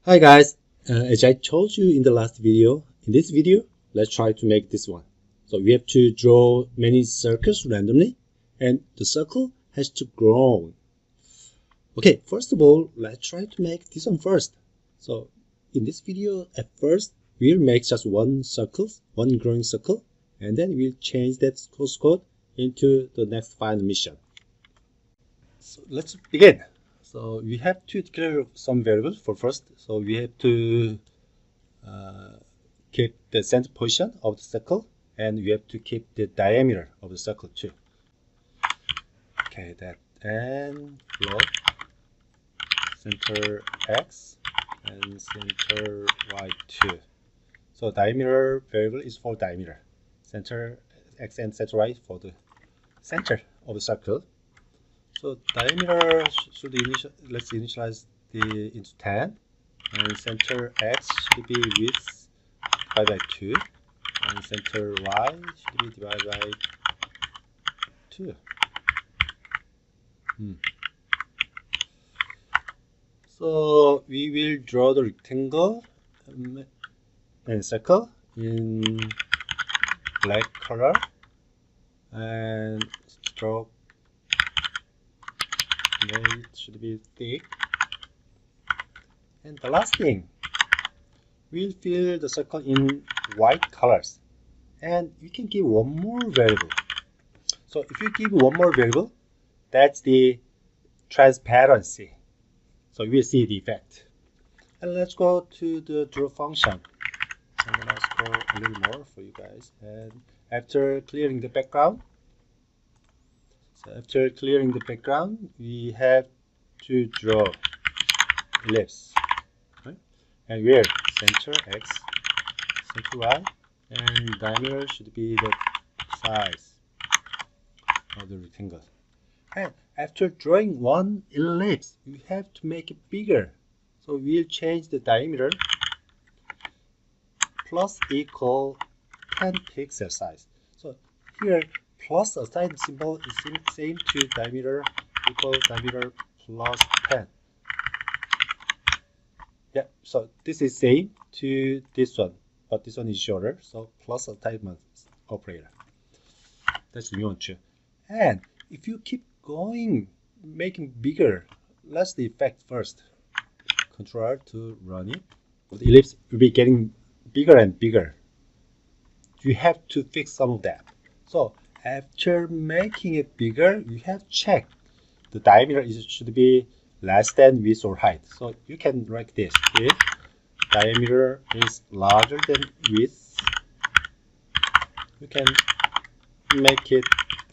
Hi guys, as I told you in the last video, in this video, let's try to make this one. So we have to draw many circles randomly, and the circle has to grow. Okay, first of all, let's try to make this one first. So in this video, at first, we'll make just one circle, one growing circle, and then we'll change that source code into the next final mission. So let's begin. So we have to declare some variables for first. So we have to keep the center position of the circle, and we have to keep the diameter of the circle too. Okay, that and float center x and center y too. So diameter variable is for diameter. Center x and center y for the center of the circle. So diameter should let's initialize the into 10, and center x should be width divided by 2, and center y should be divided by 2. So we will draw the rectangle and circle in black color, and stroke it should be thick. And the last thing, we'll fill the circle in white colors, and you can give one more variable. So if you give one more variable, that's the transparency. So we'll see the effect. And let's go to the draw function. I'm gonna scroll a little more for you guys. And after clearing the background, we have to draw ellipse, right? And where center x, center y, and diameter should be the size of the rectangle. And after drawing one ellipse, you have to make it bigger. So we'll change the diameter plus equal 10 pixel size. So here plus a sign symbol is same to diameter equal diameter plus 10. Yeah, so this is same to this one, but this one is shorter, so plus a type operator. That's the new one too. And if you keep going, making bigger, let's the effect first. Control R to run it. The ellipse will be getting bigger and bigger. You have to fix some of that. So after making it bigger, you have to check the diameter should be less than width or height. So you can write this. If diameter is larger than width, you can make it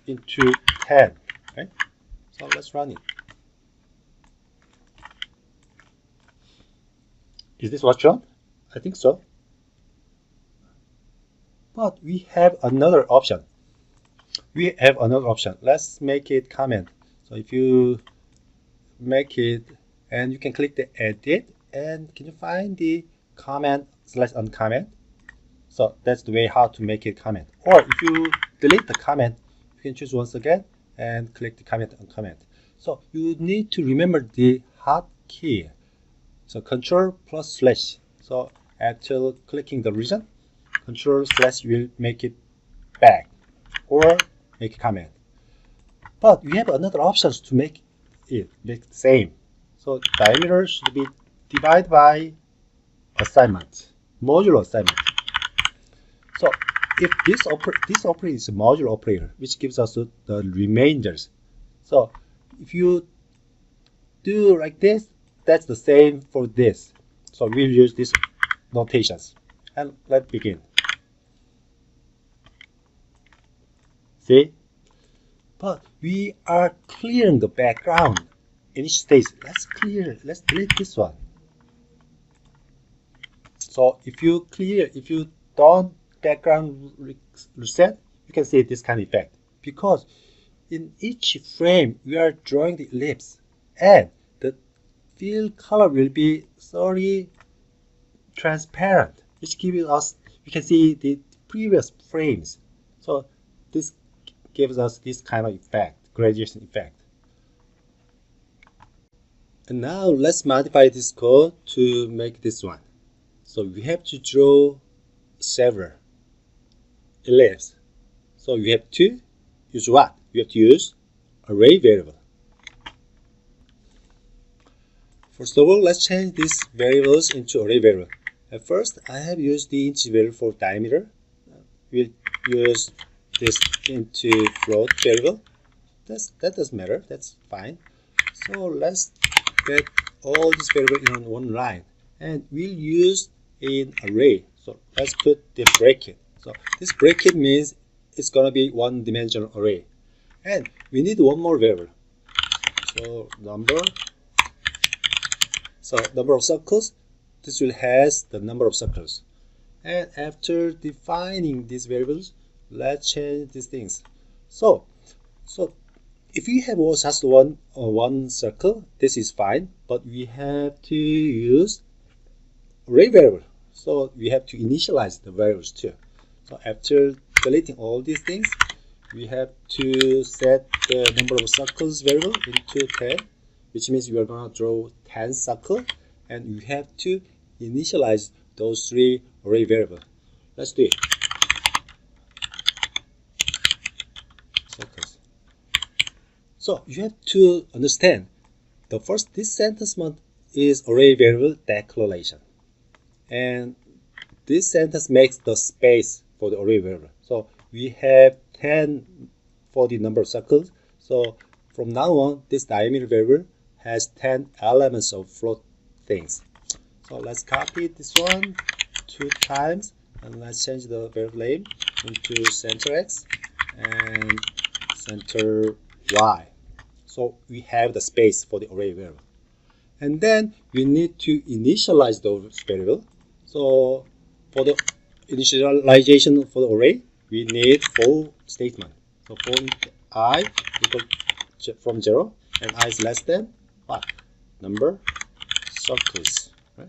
into 10. Okay? So let's run it. Is this what's wrong? I think so. But we have another option. Let's make it comment. So if you make it, and you can click the edit, and can you find the comment / uncomment? So that's the way how to make it comment. Or if you delete the comment, you can choose once again and click the comment uncomment. So you need to remember the hotkey. So control plus slash. So after clicking the region, control slash will make it back or make a comment. But we have another options to make the same. So diameter should be divided by assignment, modulo assignment. So if this operator is a modulo operator, which gives us the remainders. So if you do like this, that's the same for this. So we'll use these notations. And let's begin. See? But we are clearing the background in each stage. Let's delete this one. So if you don't background reset, you can see this kind of effect. Because in each frame, we are drawing the ellipse, and the fill color will be thoroughly transparent, which gives us, you can see the previous frames. So this gives us this kind of effect, gradation effect. And now let's modify this code to make this one. So we have to draw several ellipses. So you have to use what? You have to use array variable. First of all, let's change these variables into array variable. At first, I have used the integer variable for diameter. We'll use this into float variable. That doesn't matter. That's fine. So let's get all these variables in one line, and we'll use an array. So let's put the bracket. So this bracket means it's gonna be one-dimensional array, and we need one more variable. So number of circles. This will has the number of circles. And after defining these variables, let's change these things. So if you have just one circle, this is fine, but we have to use array variable. So we have to initialize the variables too. So after deleting all these things, we have to set the number of circles variable into 10, which means we are going to draw 10 circles, and we have to initialize those 3 array variables. Let's do it. Circles. So you have to understand, this sentence is array variable declaration, and this sentence makes the space for the array variable. So we have 10 for the number of circles. So from now on, this diameter variable has 10 elements of float things. So let's copy this one 2 times, and let's change the variable name into center X and center Y. So we have the space for the array variable. And then we need to initialize those variables. So for the initialization for the array, we need for statement. So for I equal from 0, and I is less than what? Number circles, right?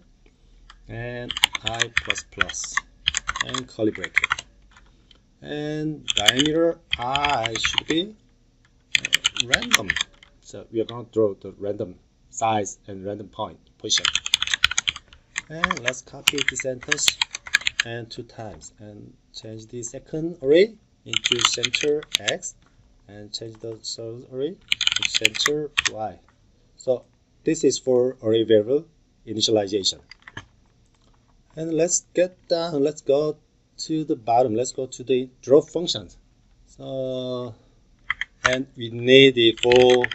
And I plus plus and curly bracket. And diameter I should be random. So we are going to draw the random size and random position. And let's copy this sentence and 2 times, and change the second array into center X, and change the third array to center Y. So this is for array variable initialization. And let's get down. Let's go to the bottom. Let's go to the draw functions. So, and we need the 4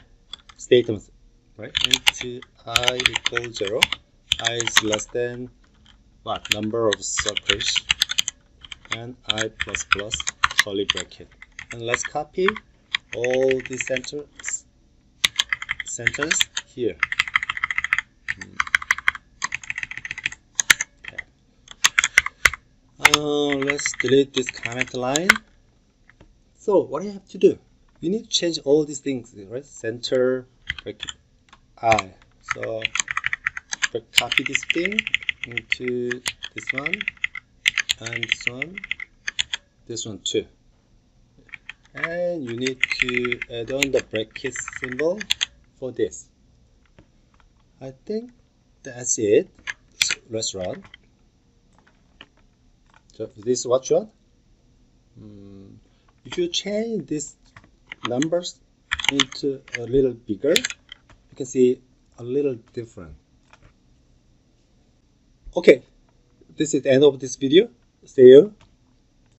statements, right? Into I equal 0, I is less than what? Number of circles, and I plus plus curly bracket. And let's copy all the sentence here. Okay. Let's delete this comment line. So what do you have to do? You need to change all these things, right? Center bracket I. So copy this thing into this one, and this one too. And you need to add on the bracket symbol for this. I think that's it. So let's run. So this is what you want. If you change these numbers into a little bigger, you can see a little different. Okay, this is the end of this video. See you.